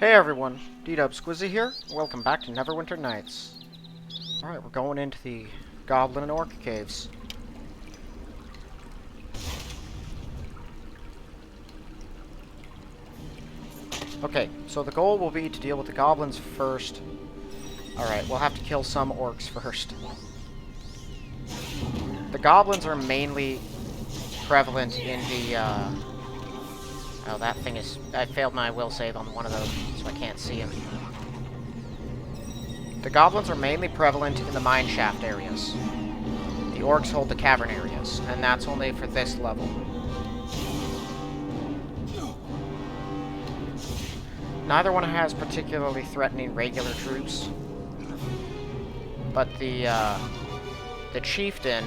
Hey everyone, Dergiab Squizzy here. Welcome back to Neverwinter Nights. Alright, we're going into the Goblin and Orc caves. Okay, so the goal will be to deal with the goblins first. Alright, we'll have to kill some orcs first. The goblins are mainly prevalent in the, Oh, that thing is... I failed my will save on one of those, so I can't see him. The goblins are mainly prevalent in the mine shaft areas. The orcs hold the cavern areas, and that's only for this level. Neither one has particularly threatening regular troops, but the chieftain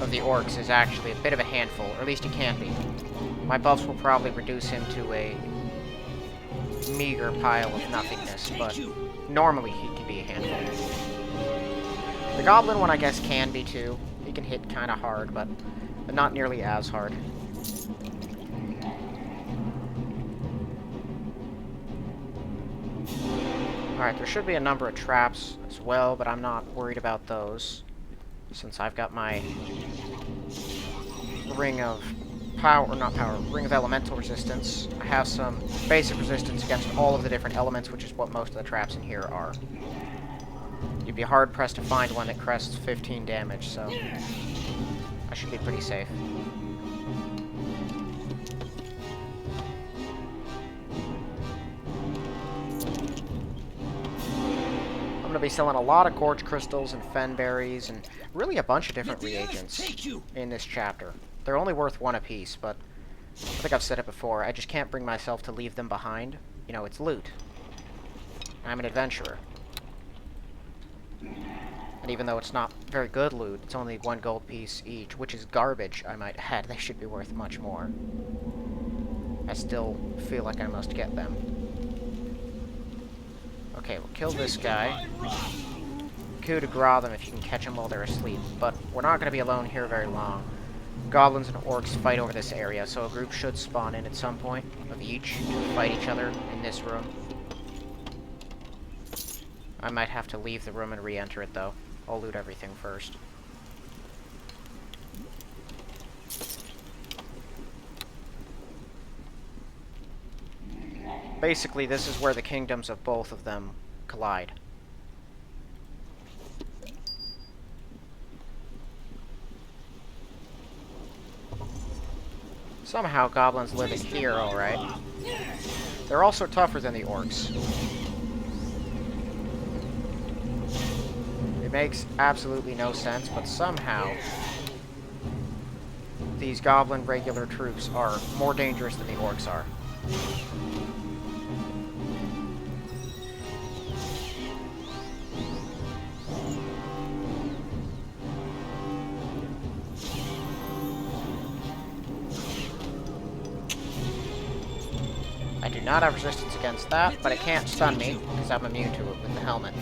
of the orcs is actually a bit of a handful, or at least he can be. My buffs will probably reduce him to a meager pile of nothingness, but normally he can be a handful. The goblin one, I guess, can be too. He can hit kind of hard, but not nearly as hard. Alright, there should be a number of traps as well, but I'm not worried about those, since I've got my ring of ring of elemental resistance. I have some basic resistance against all of the different elements, which is what most of the traps in here are. You'd be hard-pressed to find one that crests 15 damage, so I should be pretty safe. I'm going to be selling a lot of quartz crystals and fen berries and really a bunch of different reagents in this chapter. They're only worth one apiece, but I think I've said it before, I just can't bring myself to leave them behind. You know, it's loot. I'm an adventurer. And even though it's not very good loot, it's only 1 gold piece each, which is garbage, I might add. They should be worth much more. I still feel like I must get them. Okay, we'll kill this guy. Coup de grace them if you can catch them while they're asleep, but we're not going to be alone here very long. Goblins and orcs fight over this area, so a group should spawn in at some point of each to fight each other in this room. I might have to leave the room and re-enter it, though. I'll loot everything first. Basically, this is where the kingdoms of both of them collide. Somehow goblins live in here, alright. They're also tougher than the orcs. It makes absolutely no sense, but somehow these goblin regular troops are more dangerous than the orcs are. I do not have resistance against that, but it can't stun me, because I'm immune to it with the helmet.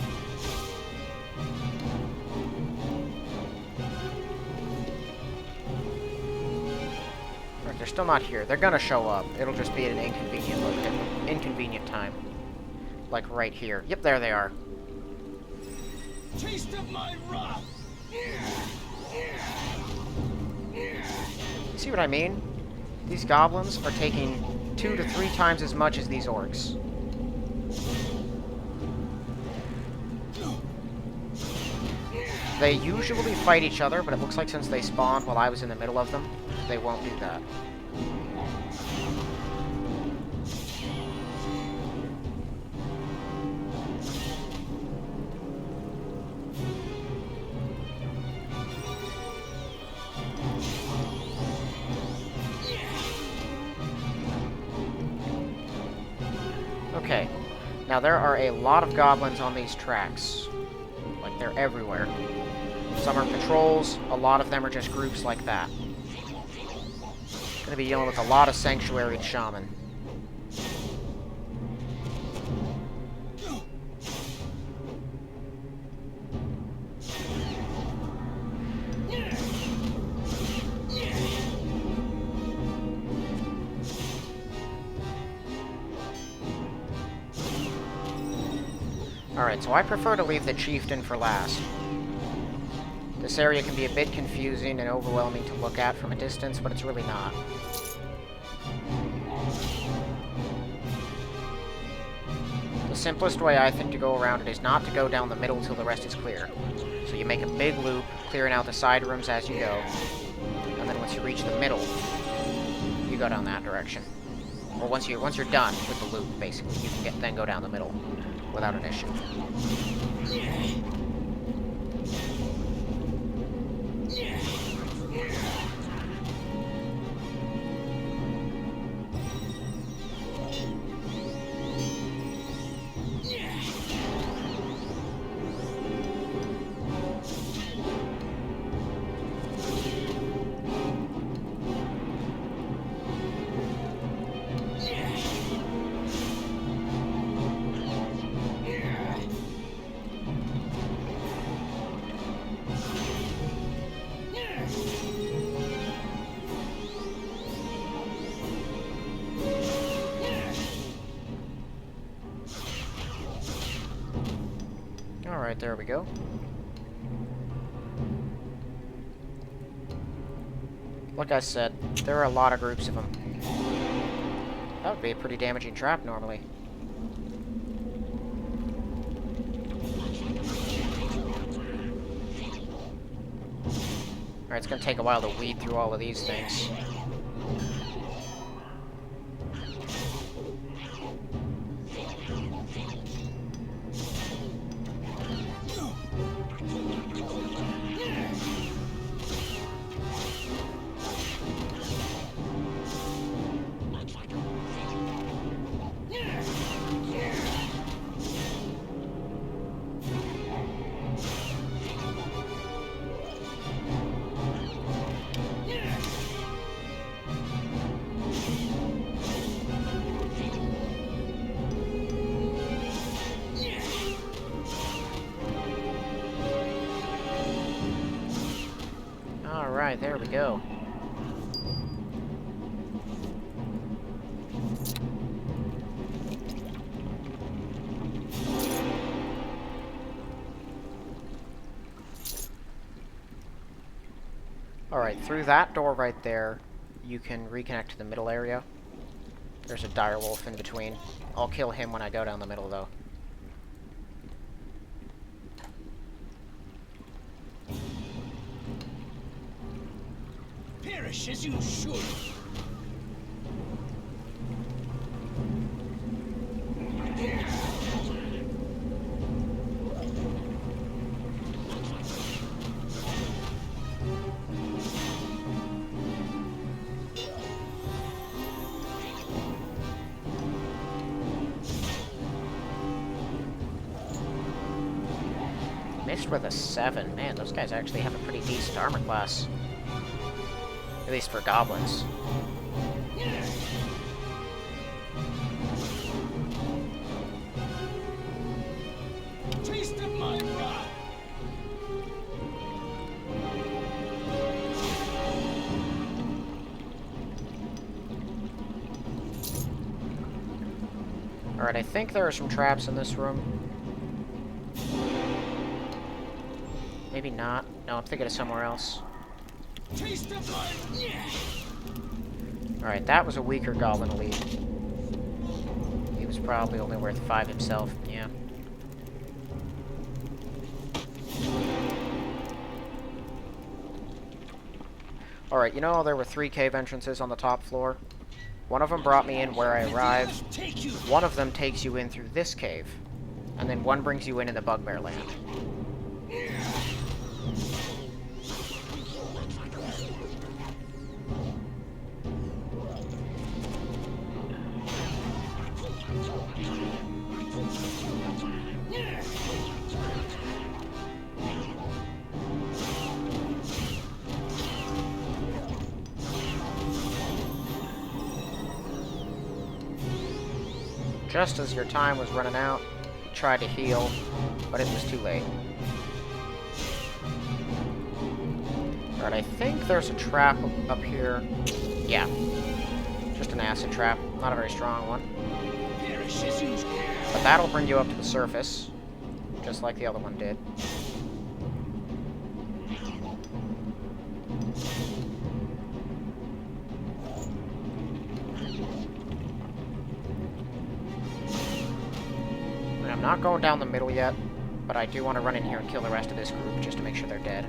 Right, they're still not here. They're gonna show up. It'll just be at an inconvenient time. Like right here. Yep, there they are. Taste of my wrath. See what I mean? These goblins are taking 2 to 3 times as much as these orcs. They usually fight each other, but it looks like since they spawned while I was in the middle of them, they won't do that. Okay, now there are a lot of goblins on these tracks. Like, they're everywhere. Some are patrols, a lot of them are just groups like that. Gonna be dealing with a lot of sanctuaried shaman. Alright, so I prefer to leave the Chieftain for last. This area can be a bit confusing and overwhelming to look at from a distance, but it's really not. The simplest way, I think, to go around it is not to go down the middle till the rest is clear. So you make a big loop, clearing out the side rooms as you go, and then once you reach the middle, you go down that direction. Or once you're done with the loop, basically, you can then go down the middle without an issue. Alright, there we go. Like I said, there are a lot of groups of them. That would be a pretty damaging trap normally. Alright, it's gonna take a while to weed through all of these things. Alright, there we go. Alright, through that door right there, you can reconnect to the middle area. There's a direwolf in between. I'll kill him when I go down the middle, though. Perish as you should. Missed with a 7. Man, those guys actually have a pretty decent armor class. At least for goblins. Taste of my wrath. Alright, I think there are some traps in this room. Maybe not. No, I'm thinking of somewhere else. Taste of my... Alright, that was a weaker goblin elite. He was probably only worth 5 himself, yeah. Alright, you know there were 3 cave entrances on the top floor? One of them brought me in where I arrived. One of them takes you in through this cave. And then one brings you in the Bugbear Land. Just as your time was running out, you tried to heal, but it was too late. Alright, I think there's a trap up here. Yeah. Just an acid trap. Not a very strong one. But that'll bring you up to the surface. just like the other one did. And I'm not going down the middle yet, but I do want to run in here and kill the rest of this group just to make sure they're dead.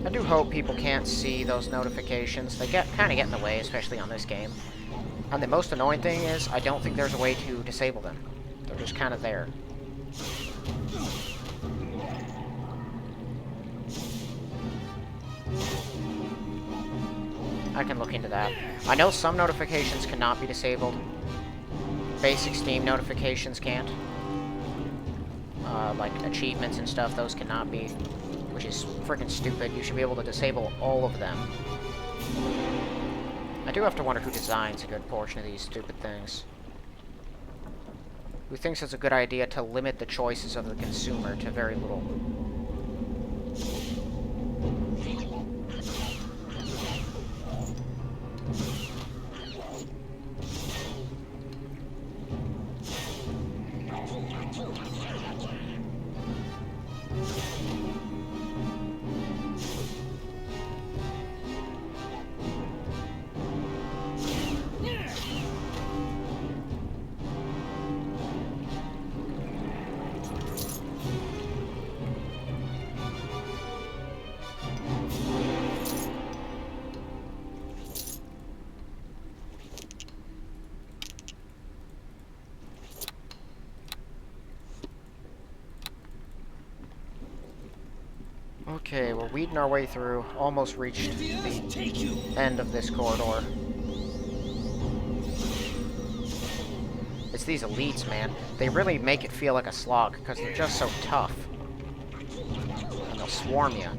I do hope people can't see those notifications. They kind of get in the way, especially on this game. And the most annoying thing is, I don't think there's a way to disable them. They're just kind of there. I can look into that. I know some notifications cannot be disabled. Basic Steam notifications can't. Like achievements and stuff, those cannot be. Which is freaking stupid. You should be able to disable all of them. I do have to wonder who designs a good portion of these stupid things. Who thinks it's a good idea to limit the choices of the consumer to very little? Okay, we're weeding our way through. Almost reached the end of this corridor. It's these elites, man. They really make it feel like a slog, because they're just so tough. And they'll swarm you.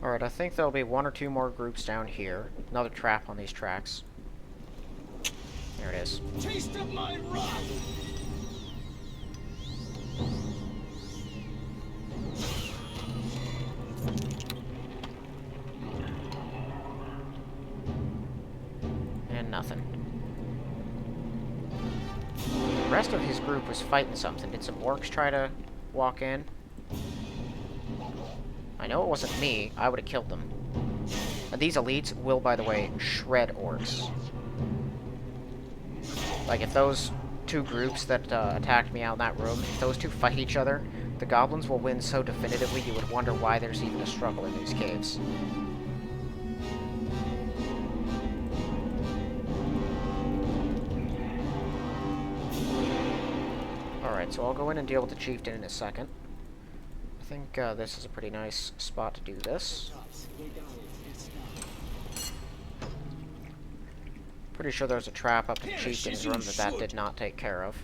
Alright, I think there'll be one or two more groups down here. Another trap on these tracks. There it is. Taste of my wrath! And nothing. The rest of his group was fighting something. Did some orcs try to walk in? I know it wasn't me. I would have killed them. And these elites will, by the way, shred orcs. Like, if those two groups that attacked me out in that room, if those two fight each other, the goblins will win so definitively you would wonder why there's even a struggle in these caves. Alright, so I'll go in and deal with the chieftain in a second. I think this is a pretty nice spot to do this. Pretty sure there's a trap up in the chieftain's room that did not take care of.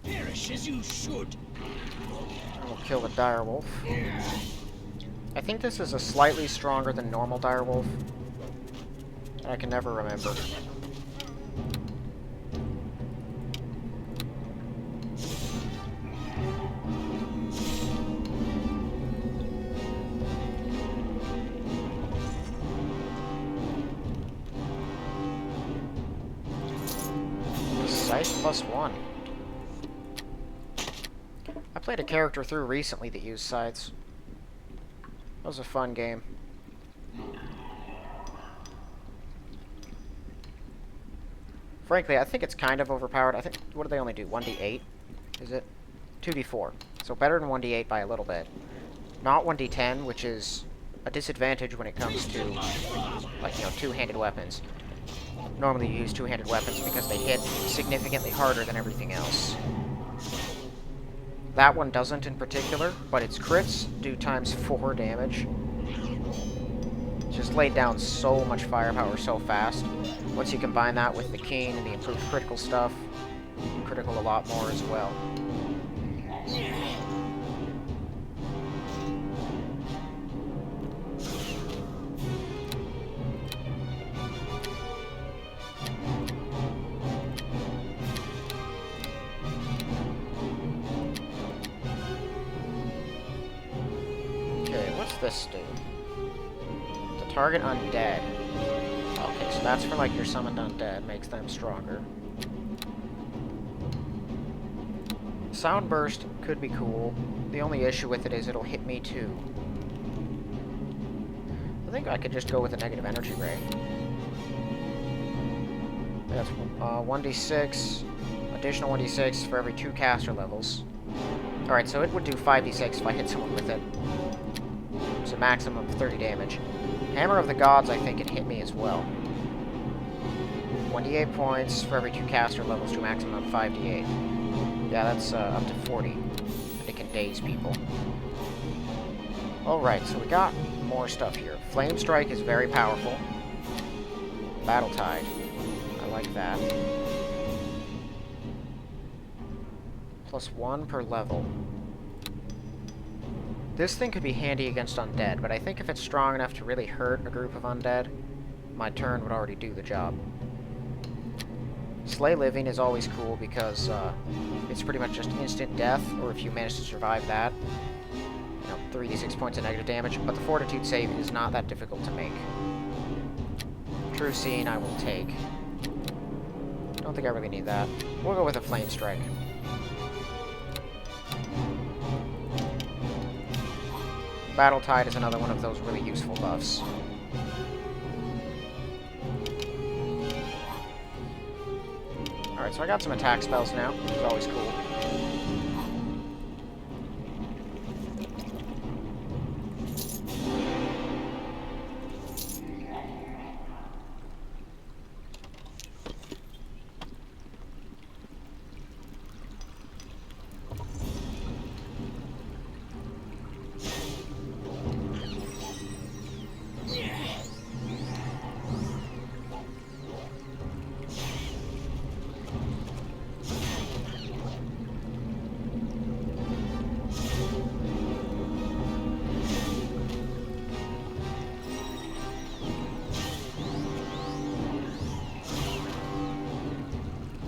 Perish as you should. We'll kill the direwolf. I think this is a slightly stronger than normal direwolf. I can never remember. Sight +1. I played a character through recently that used sights. That was a fun game. Frankly, I think it's kind of overpowered. I think, what do they only do? 1d8? Is it? 2d4. So better than 1d8 by a little bit. Not 1d10, which is a disadvantage when it comes to, like, you know, two-handed weapons. Normally you use two-handed weapons because they hit significantly harder than everything else. That one doesn't in particular, but its crits do ×4 damage. Just laid down so much firepower so fast. Once you combine that with the keen and the improved critical stuff, you can critical a lot more as well. Okay, what's this do? To target undead. Okay, so that's for like your summoned undead, makes them stronger. Sound burst could be cool. The only issue with it is it'll hit me too. I think I could just go with a negative energy ray. That's 1d6, additional 1d6 for every 2 caster levels. Alright, so it would do 5d6 if I hit someone with it. It's a maximum of 30 damage. Hammer of the Gods, I think, can hit me as well. 1d8 points for every 2 caster levels to a maximum of 5d8. Yeah, that's up to 40. It can daze people. Alright, so we got more stuff here. Flame Strike is very powerful. Battle Tide. I like that. +1 per level. This thing could be handy against undead, but I think if it's strong enough to really hurt a group of undead, my turn would already do the job. Slay Living is always cool because it's pretty much just instant death, or if you manage to survive that, you know, 3d6 points of negative damage, but the Fortitude save is not that difficult to make. True Seeing I will take. Don't think I really need that. We'll go with a Flame Strike. Battle Tide is another one of those really useful buffs. Alright, so I got some attack spells now, which is always cool.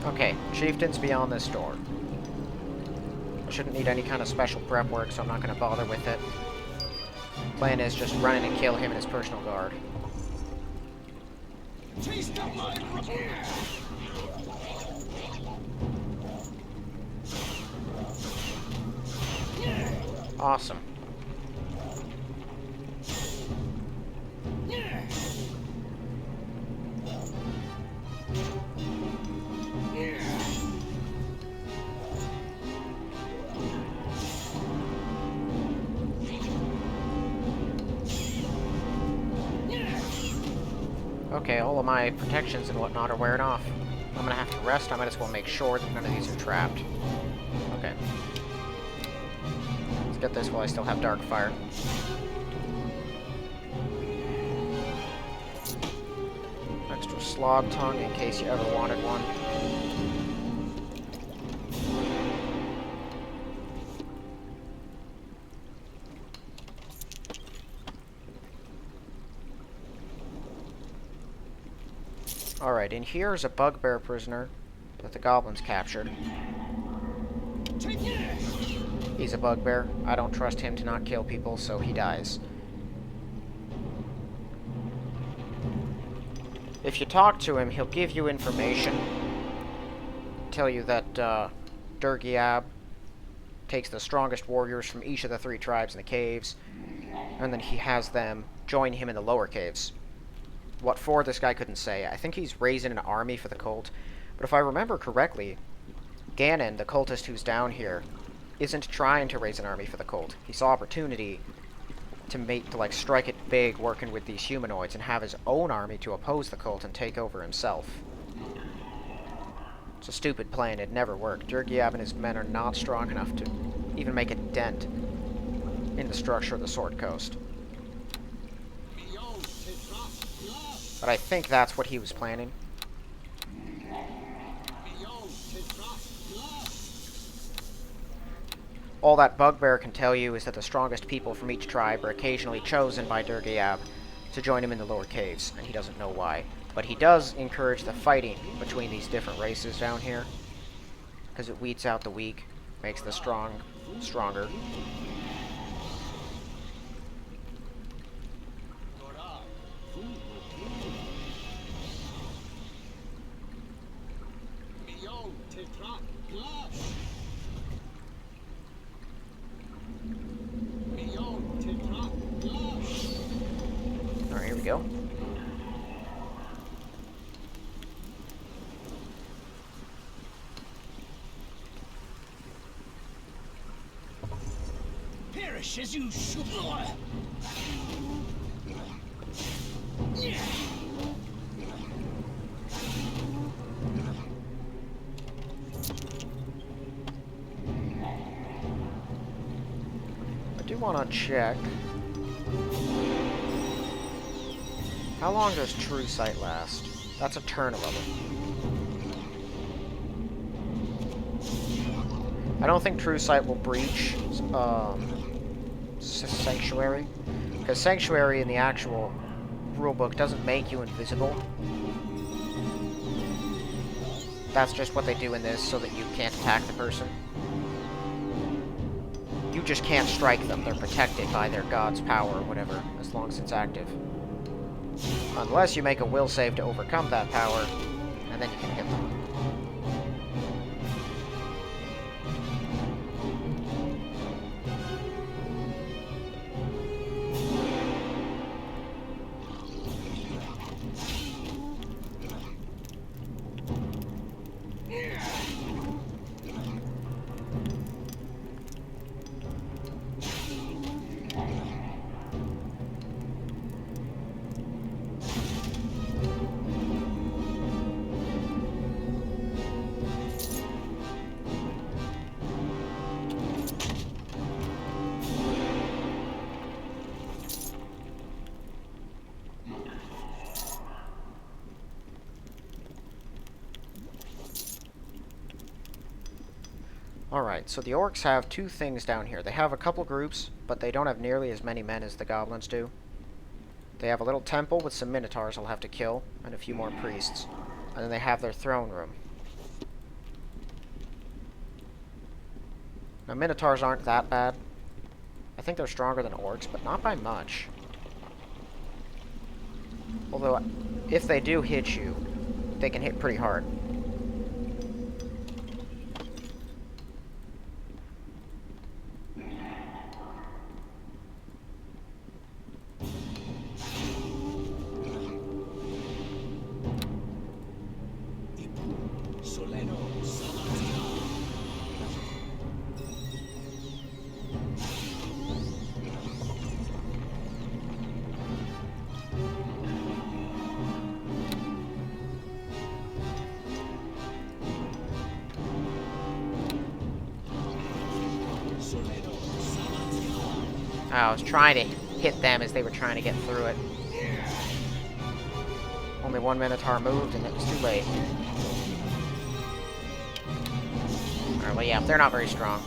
Okay, Chieftain's beyond this door. I shouldn't need any kind of special prep work, so I'm not going to bother with it. Plan is just run in and kill him and his personal guard. Taste of my Awesome. Okay, all of my protections and whatnot are wearing off. I'm gonna have to rest. I might as well make sure that none of these are trapped. Okay. Let's get this while I still have Dark Fire. Extra Slog Tongue in case you ever wanted one. Alright, in here is a bugbear prisoner that the goblins captured. He's a bugbear. I don't trust him to not kill people, so he dies. If you talk to him, he'll give you information. tell you that Dergiab takes the strongest warriors from each of the 3 tribes in the caves, and then he has them join him in the lower caves. What for, this guy couldn't say. I think he's raising an army for the cult, but if I remember correctly, Ganon, the cultist who's down here, isn't trying to raise an army for the cult. He saw opportunity to like strike it big working with these humanoids and have his own army to oppose the cult and take over himself. It's a stupid plan. It'd never work. Dergiab and his men are not strong enough to even make a dent in the structure of the Sword Coast. But I think that's what he was planning. All that Bugbear can tell you is that the strongest people from each tribe are occasionally chosen by Dergiab to join him in the lower caves, and he doesn't know why. But he does encourage the fighting between these different races down here, because it weeds out the weak, makes the strong stronger. Alright, here we go. Perish as you should. I do want to check. How long does True Sight last? That's a turn of it. I don't think True Sight will breach Sanctuary, because Sanctuary in the actual rulebook doesn't make you invisible. That's just what they do in this so that you can't attack the person. You just can't strike them. They're protected by their god's power or whatever, as long as it's active. Unless you make a will save to overcome that power, and then you can hit them. Alright, so the orcs have 2 things down here. They have a couple groups, but they don't have nearly as many men as the goblins do. They have a little temple with some minotaurs I'll have to kill, and a few more priests. And then they have their throne room. Now, minotaurs aren't that bad. I think they're stronger than orcs, but not by much. Although, if they do hit you, they can hit pretty hard. I was trying to hit them as they were trying to get through it. Only one Minotaur moved, and it was too late. Alright, well, yeah, they're not very strong.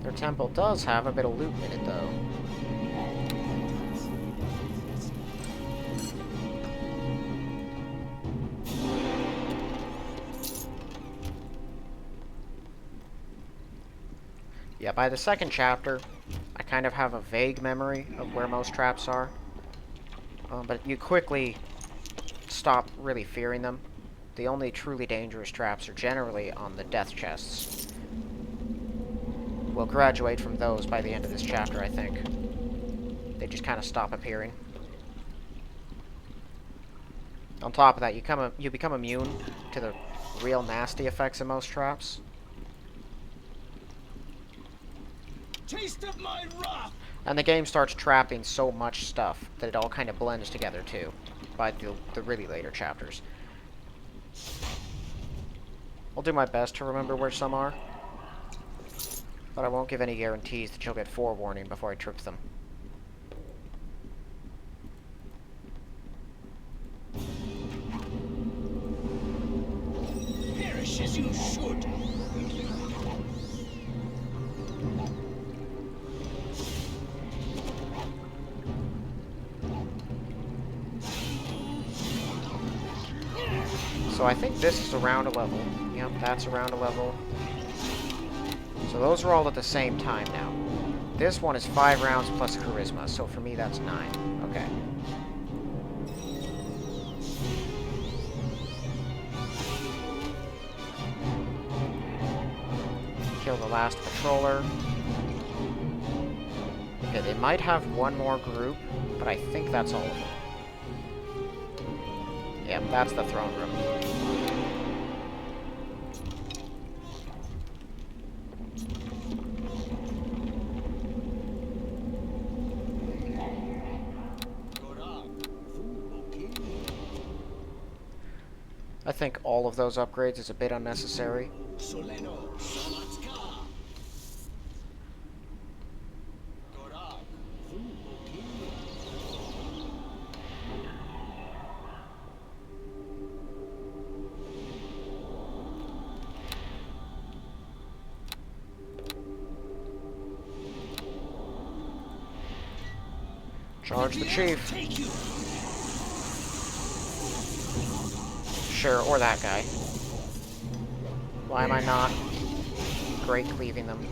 Their temple does have a bit of loot in it, though. Yeah, by the second chapter, I kind of have a vague memory of where most traps are. But you quickly stop really fearing them. The only truly dangerous traps are generally on the death chests. We'll graduate from those by the end of this chapter, I think. They just kind of stop appearing. On top of that, you become immune to the real nasty effects of most traps. Taste of my wrath! And the game starts trapping so much stuff that it all kind of blends together, too, by the really later chapters. I'll do my best to remember where some are, but I won't give any guarantees that you'll get forewarning before I trip them. Perish as you should! So I think this is around a level. Yep, that's around a level. So those are all at the same time now. This one is 5 rounds plus charisma, so for me that's 9. Okay. Kill the last patroller. Okay, they might have one more group, but I think that's all of them. Yep, that's the throne room. I think all of those upgrades is a bit unnecessary. Charge the chief. Sure, or that guy. Why am I not great cleaving them?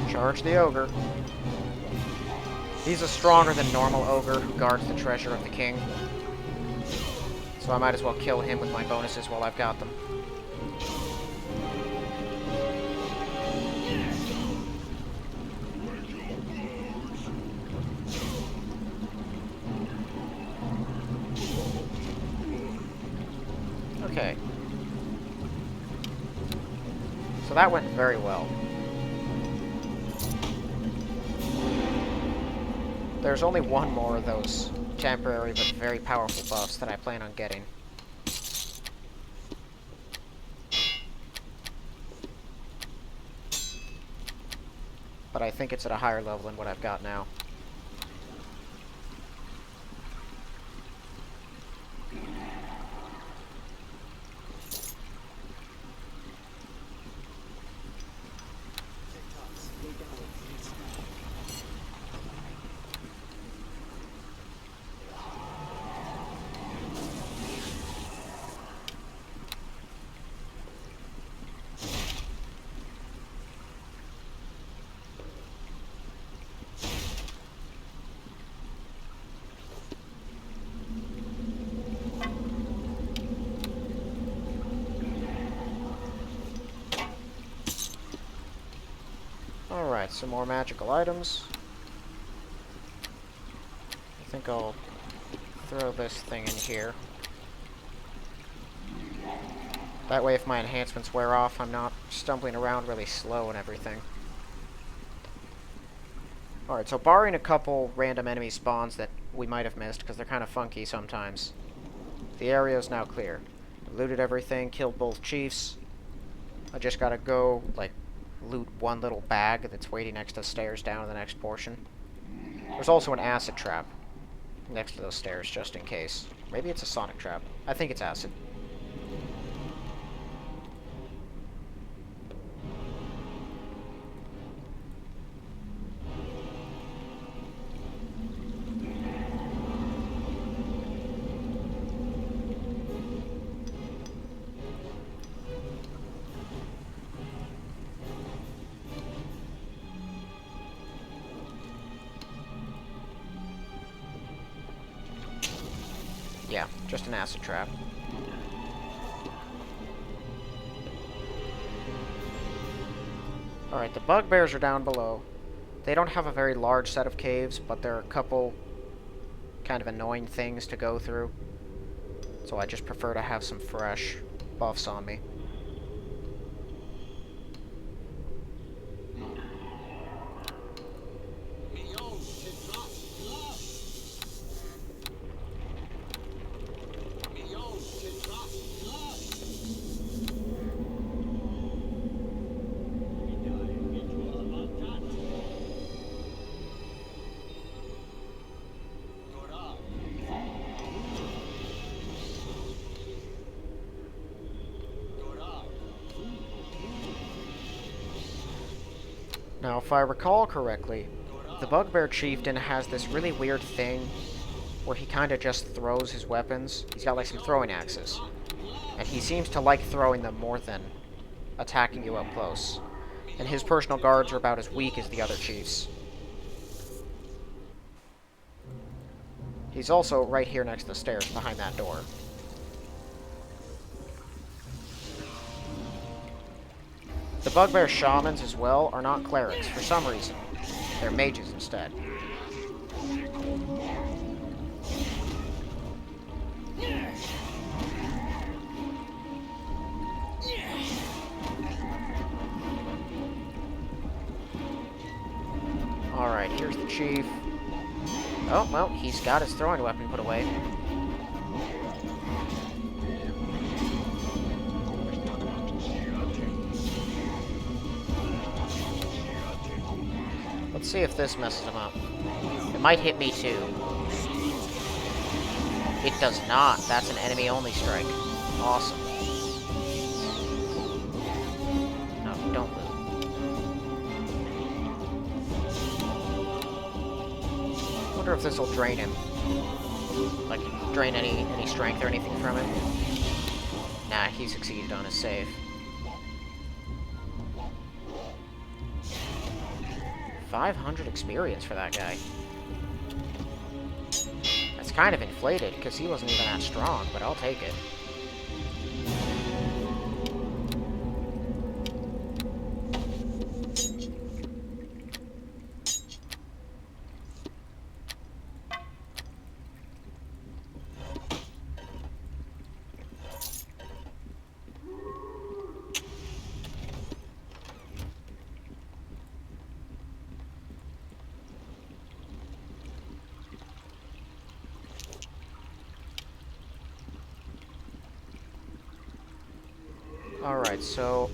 Charge the ogre. He's a stronger than normal ogre who guards the treasure of the king. So I might as well kill him with my bonuses while I've got them. Okay. So that went very well. There's only one more of those temporary but very powerful buffs that I plan on getting. But I think it's at a higher level than what I've got now. Alright, some more magical items. I think I'll throw this thing in here. That way if my enhancements wear off, I'm not stumbling around really slow and everything. Alright, so barring a couple random enemy spawns that we might have missed, because they're kind of funky sometimes, the area is now clear. I've looted everything, killed both chiefs. I just gotta go, like, loot one little bag that's waiting next to the stairs down to the next portion. There's also an acid trap next to those stairs, just in case. Maybe it's a sonic trap. I think it's acid. Yeah, just an acid trap. Alright, the bugbears are down below. They don't have a very large set of caves, but there are a couple kind of annoying things to go through. So I just prefer to have some fresh buffs on me. Now, if I recall correctly, the Bugbear Chieftain has this really weird thing where he kind of just throws his weapons. He's got like some throwing axes. And he seems to like throwing them more than attacking you up close. And his personal guards are about as weak as the other chiefs. He's also right here next to the stairs behind that door. The Bugbear Shamans, as well, are not clerics for some reason. They're mages instead. Alright, here's the chief. Oh, well, he's got his throwing weapon put away. Let's see if this messes him up. It might hit me too. It does not. That's an enemy-only strike. Awesome. No, don't move. Wonder if this will drain him. Like, drain any strength or anything from him. Nah, he succeeded on his save. 500 experience for that guy. That's kind of inflated, because he wasn't even that strong, but I'll take it. Alright, so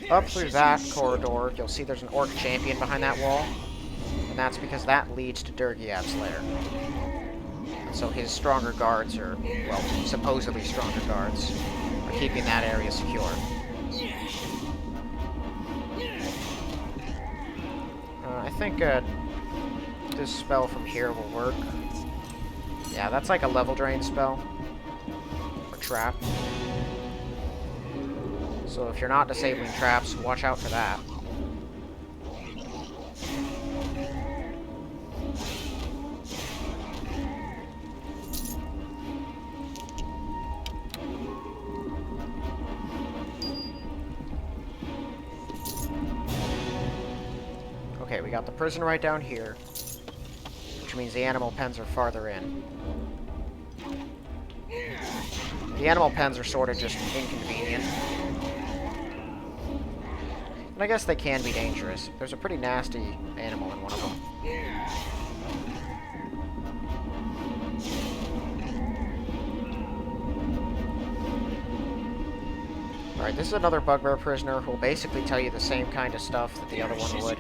up through that corridor, you'll see there's an orc champion behind that wall, and that's because that leads to Dergiab's lair. And so his stronger guards are, well, supposedly stronger guards, are keeping that area secure. I think this spell from here will work. Yeah, that's like a level drain spell, or trap. So if you're not disabling traps, watch out for that. Okay, we got the prison right down here, which means the animal pens are farther in. The animal pens are sort of just inconvenient. And I guess they can be dangerous. There's a pretty nasty animal in one of them. Alright, this is another bugbear prisoner who will basically tell you the same kind of stuff that the other one would.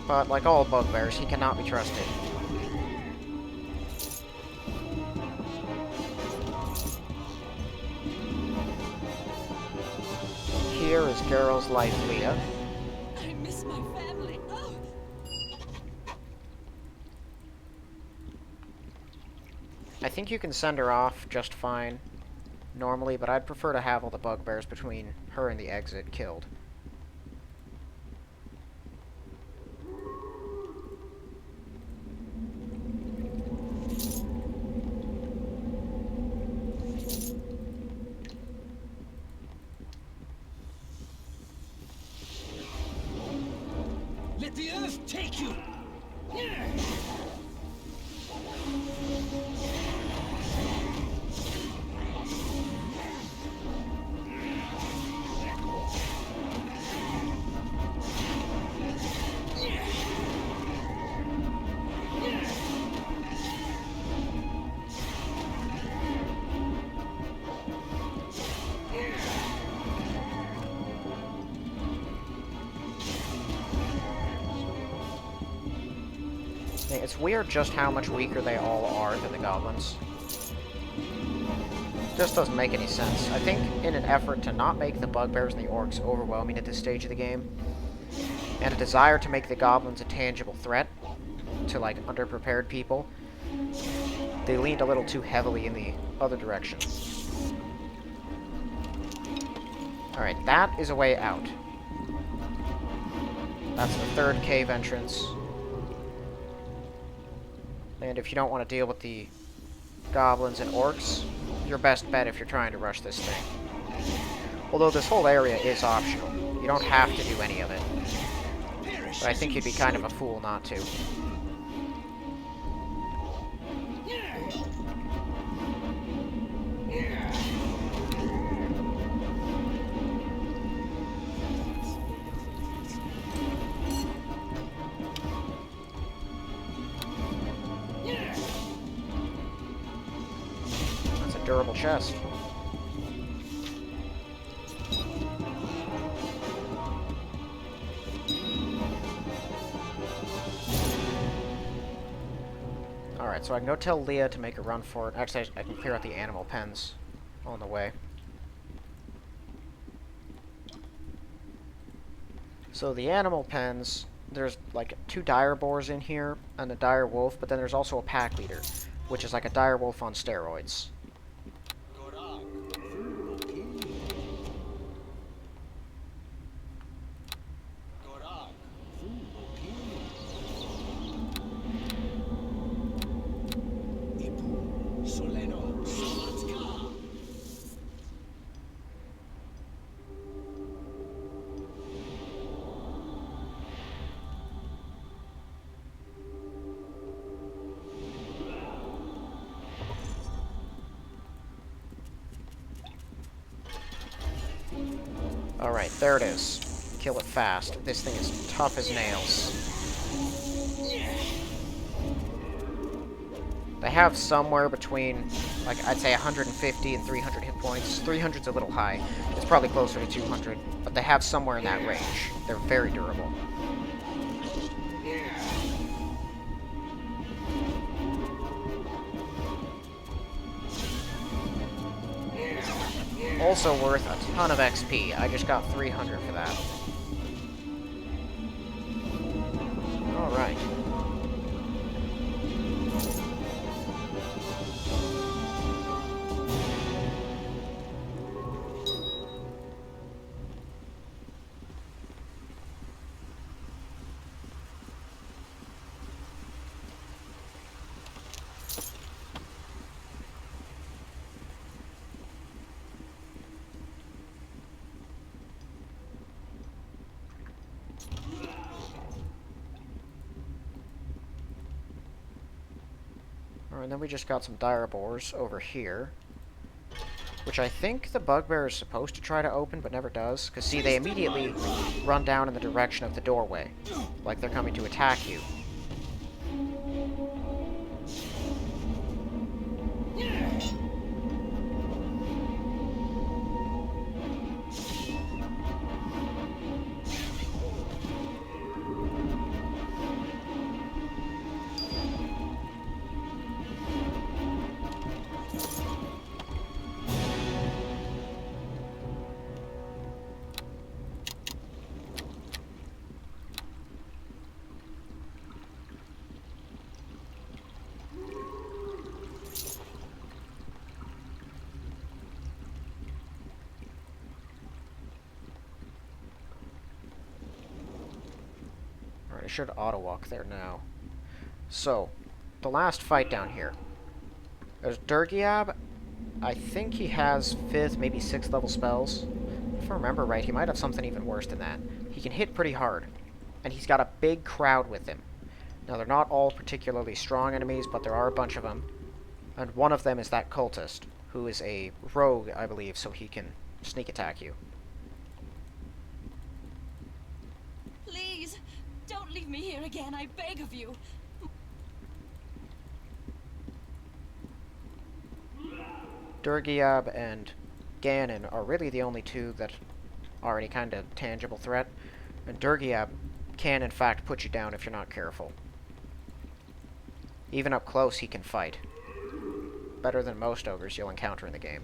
But like all bugbears, he cannot be trusted. Here is Geralt's life, Leah. I miss my family. Oh. I think you can send her off just fine, normally, but I'd prefer to have all the bugbears between her and the exit killed. Let the earth take you! It's weird just how much weaker they all are than the goblins. Just doesn't make any sense. I think in an effort to not make the bugbears and the orcs overwhelming at this stage of the game, and a desire to make the goblins a tangible threat to, like, underprepared people, they leaned a little too heavily in the other direction. Alright, that is a way out. That's the third cave entrance. And if you don't want to deal with the goblins and orcs, your best bet if you're trying to rush this thing. Although this whole area is optional. You don't have to do any of it. But I think you'd be kind of a fool not to. That's a durable chest. Alright, so I can go tell Leah to make a run for it. Actually, I can clear out the animal pens on the way. So the animal pens, there's like 2 dire boars in here and a dire wolf, but then there's also a pack leader, which is like a dire wolf on steroids. Alright, there it is. Kill it fast. This thing is tough as nails. They have somewhere between, like, I'd say 150 and 300 hit points. 300's a little high. It's probably closer to 200. But they have somewhere in that range. They're very durable. Also worth a ton of XP. I just got 300 for that. Alright. Alright, then we just got some dire boars over here, which I think the bugbear is supposed to try to open, but never does. Because, see, they immediately run down in the direction of the doorway, like they're coming to attack you. I should auto-walk there now. So, the last fight down here. There's Dergiab. I think he has 5th, maybe 6th level spells. If I remember right, he might have something even worse than that. He can hit pretty hard. And he's got a big crowd with him. Now, they're not all particularly strong enemies, but there are a bunch of them. And one of them is that cultist, who is a rogue, I believe, so he can sneak attack you. Please, don't leave me here again, I beg of you. Dergiab and Ganon are really the only two that are any kind of tangible threat. And Dergiab can, in fact, put you down if you're not careful. Even up close, he can fight. Better than most ogres you'll encounter in the game.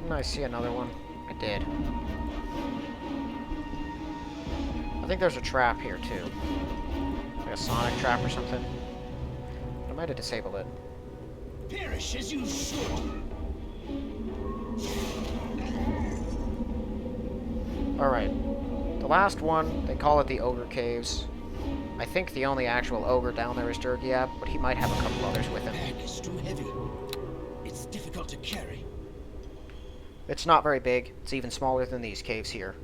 Didn't I see another one? I did. I think there's a trap here, too. Like a sonic trap or something. I might have disabled it. Perish as you should. Alright. The last one, they call it the Ogre Caves. I think the only actual ogre down there is Dergiab, but he might have a couple others with him. Bag is too heavy. It's difficult to carry. It's not very big. It's even smaller than these caves here.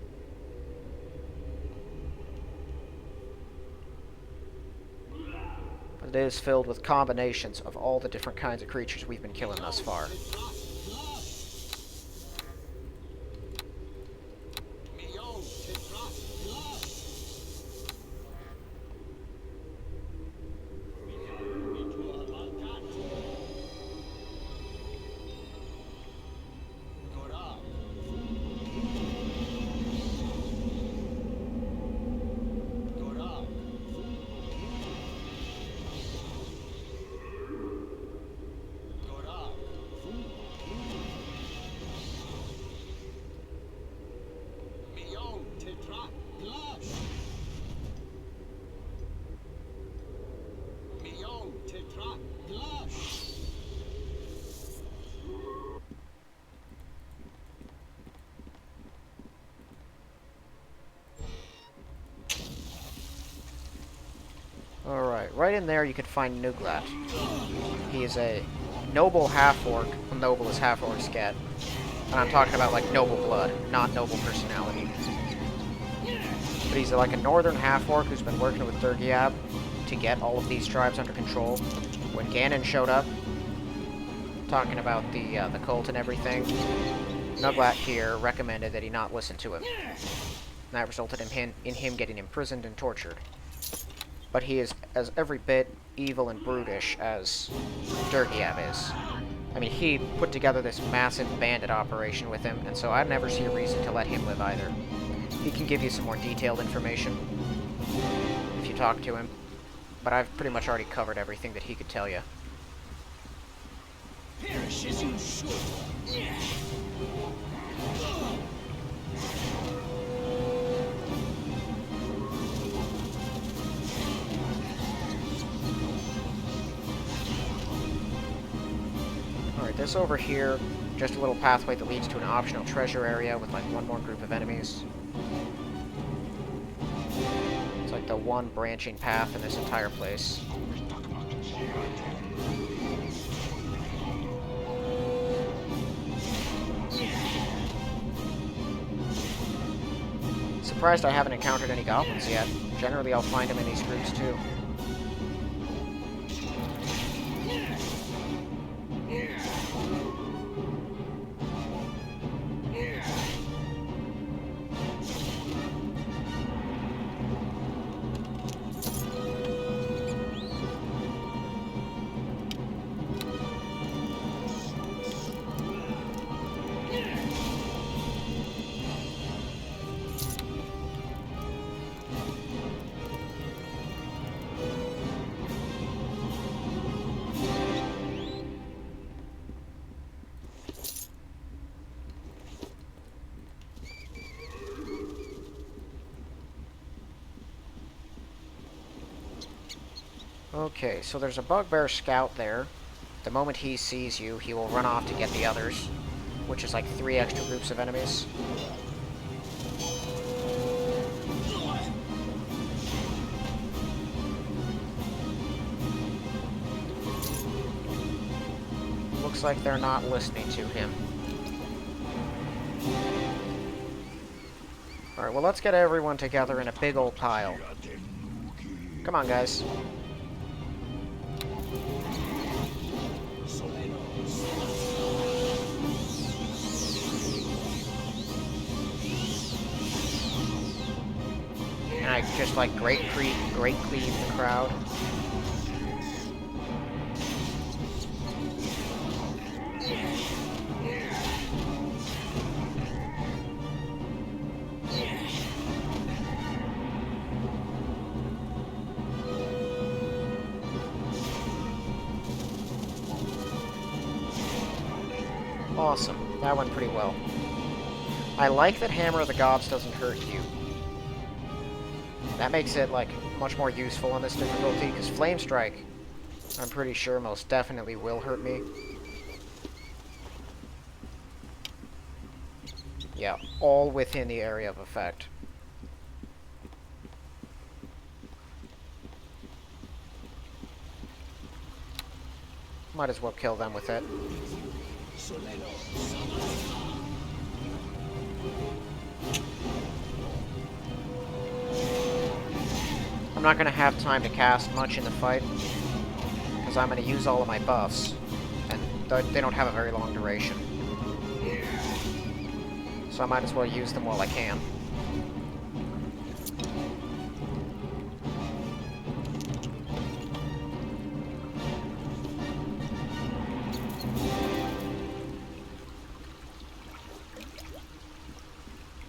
But it is filled with combinations of all the different kinds of creatures we've been killing thus far. Alright, right in there you can find Nuglat. He is a noble half-orc. Well, noble as half-orcs get. And I'm talking about, like, noble blood, not noble personality. But he's like a northern half-orc who's been working with Dergiab to get all of these tribes under control. When Ganon showed up, talking about the cult and everything, Nuglat here recommended that he not listen to him. And that resulted in him getting imprisoned and tortured. But he is as every bit evil and brutish as Dergiab is. I mean, he put together this massive bandit operation with him, and so I never see a reason to let him live either. He can give you some more detailed information if you talk to him, but I've pretty much already covered everything that he could tell you. Perish as you should. Alright, this over here, just a little pathway that leads to an optional treasure area with like one more group of enemies. It's like the one branching path in this entire place. Surprised I haven't encountered any goblins yet. Generally I'll find them in these groups too. Okay, so there's a bugbear scout there. The moment he sees you, he will run off to get the others, which is like 3 extra groups of enemies. Looks like they're not listening to him. Alright, well, let's get everyone together in a big old pile. Come on, guys. And I just like great cleave the crowd. Awesome. That went pretty well. I like that Hammer of the Gods doesn't hurt you. That makes it, like, much more useful on this difficulty, because Flame Strike, I'm pretty sure, most definitely will hurt me. Yeah, all within the area of effect. Might as well kill them with it. I'm not going to have time to cast much in the fight, because I'm going to use all of my buffs, and they don't have a very long duration. So I might as well use them while I can.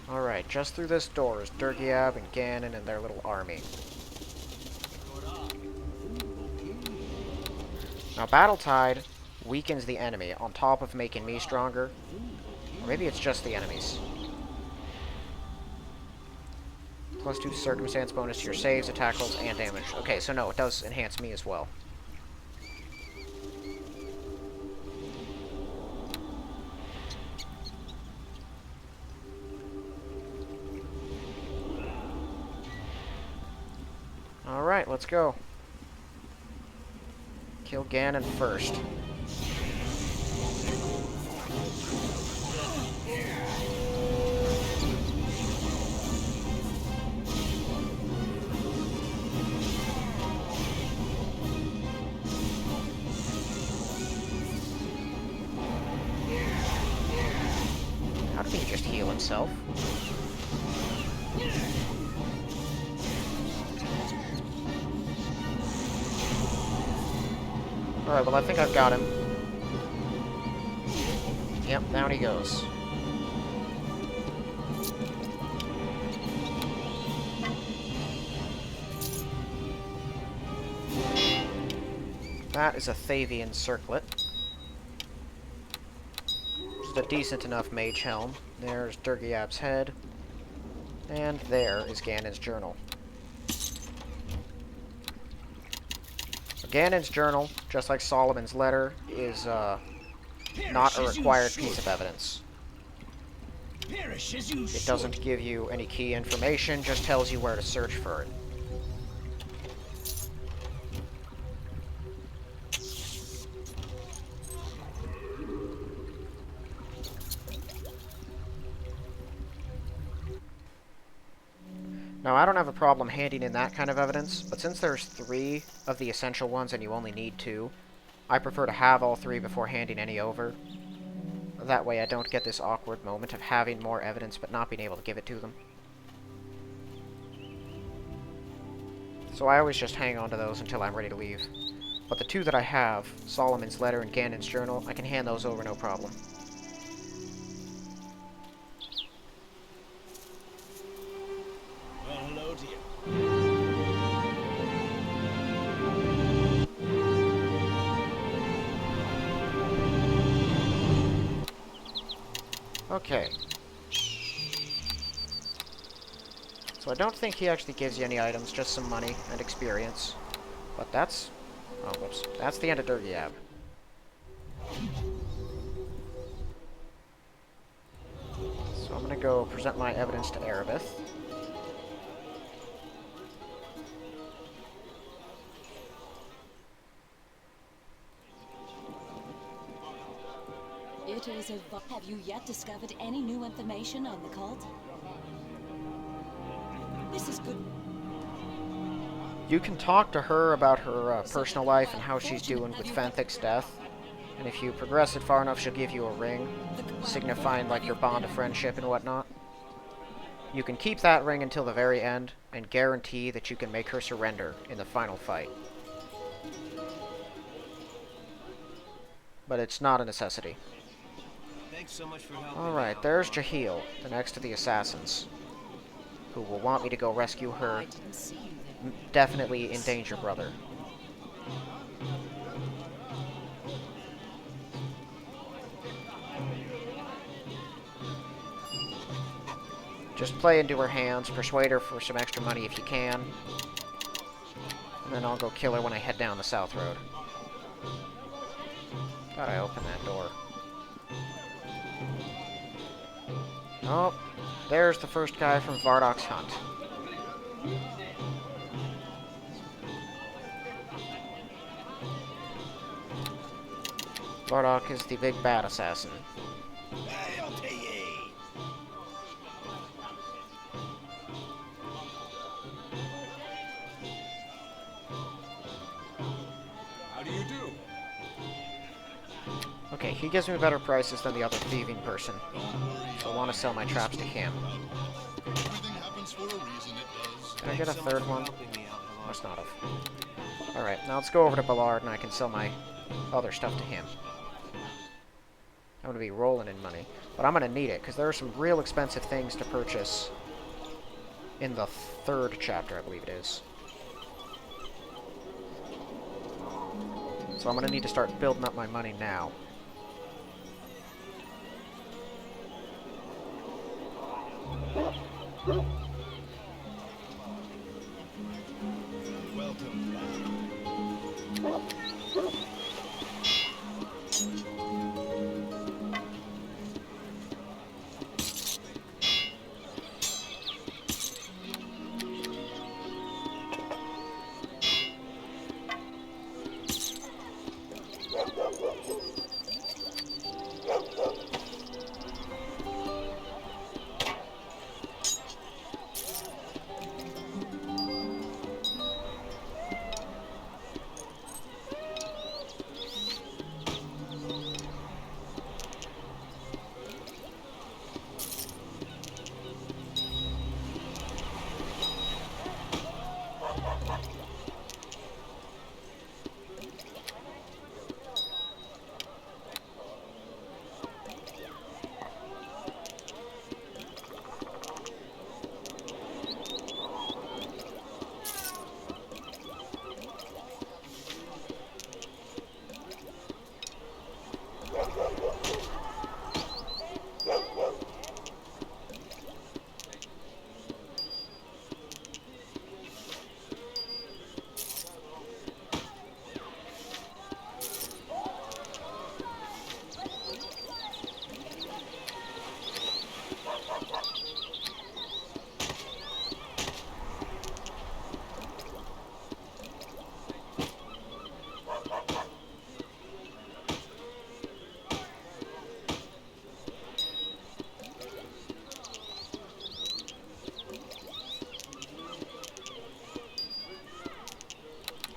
Alright, just through this door is Dergiab and Ganon and their little army. Now, Battle Tide weakens the enemy on top of making me stronger. Or maybe it's just the enemies. +2 circumstance bonus to your saves, attack rolls, and damage. Okay, so no, it does enhance me as well. Alright, let's go. Kill Ganon first. How did he just heal himself? Alright, well, I think I've got him. Yep, down he goes. That is a Thavian circlet. Just a decent enough mage helm. There's Dergiab's head. And there is Ganon's journal. Ganon's journal, just like Solomon's letter, is not a required piece of evidence. It doesn't give you any key information, just tells you where to search for it. Now, I don't have a problem handing in that kind of evidence, but since there's 3 of the essential ones and you only need 2, I prefer to have all 3 before handing any over. That way I don't get this awkward moment of having more evidence but not being able to give it to them. So I always just hang on to those until I'm ready to leave. But the 2 that I have, Solomon's letter and Ganon's journal, I can hand those over no problem. Well, hello to you. Okay. So I don't think he actually gives you any items, just some money and experience. But that's... Oh, whoops. That's the end of Dergiab. So I'm gonna go present my evidence to Erebeth. It is a... Have you yet discovered any new information on the cult? This is good. You can talk to her about her personal life and how she's doing with Fenthic's death. And if you progress it far enough, she'll give you a ring, signifying like your bond of friendship and whatnot. You can keep that ring until the very end, and guarantee that you can make her surrender in the final fight. But it's not a necessity. Thanks so much for helping. Alright, there's Jahil, the next of the assassins, who will want me to go rescue her definitely in danger brother. Just play into her hands, persuade her for some extra money if you can, and then I'll go kill her when I head down the south road. Thought I opened that door. Oh, there's the first guy from Vardok's hunt. Vardok is the big bad assassin. How do you do? Okay, he gives me better prices than the other thieving person. So I want to sell my traps to him. Can I get a third one? Must not have. Alright, now let's go over to Ballard and I can sell my other stuff to him. I'm going to be rolling in money. But I'm going to need it, because there are some real expensive things to purchase in the third chapter, I believe it is. So I'm going to need to start building up my money now. Welcome.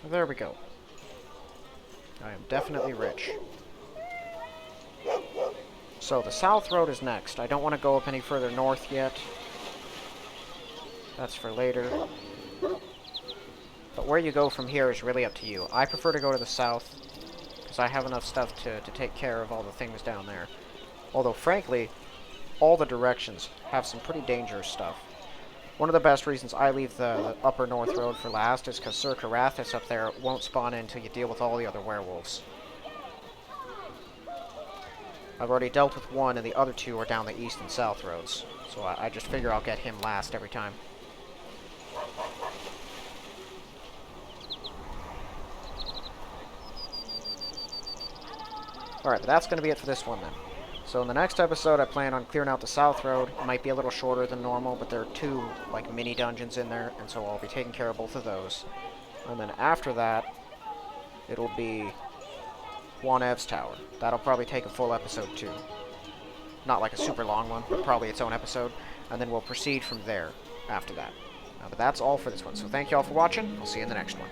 There we go. I am definitely rich. So the south road is next. I don't want to go up any further north yet. That's for later. But where you go from here is really up to you. I prefer to go to the south, because I have enough stuff to take care of all the things down there. Although, frankly, all the directions have some pretty dangerous stuff. One of the best reasons I leave the upper north road for last is because Sir Karathis up there won't spawn in until you deal with all the other werewolves. I've already dealt with one, and the other two are down the east and south roads. So I just figure I'll get him last every time. Alright, but that's going to be it for this one then. So in the next episode, I plan on clearing out the South Road. It might be a little shorter than normal, but there are 2, like, mini dungeons in there, and so I'll be taking care of both of those. And then after that, it'll be Juanev's Tower. That'll probably take a full episode too. Not like a super long one, but probably its own episode. And then we'll proceed from there after that. But that's all for this one. So thank you all for watching. I'll see you in the next one.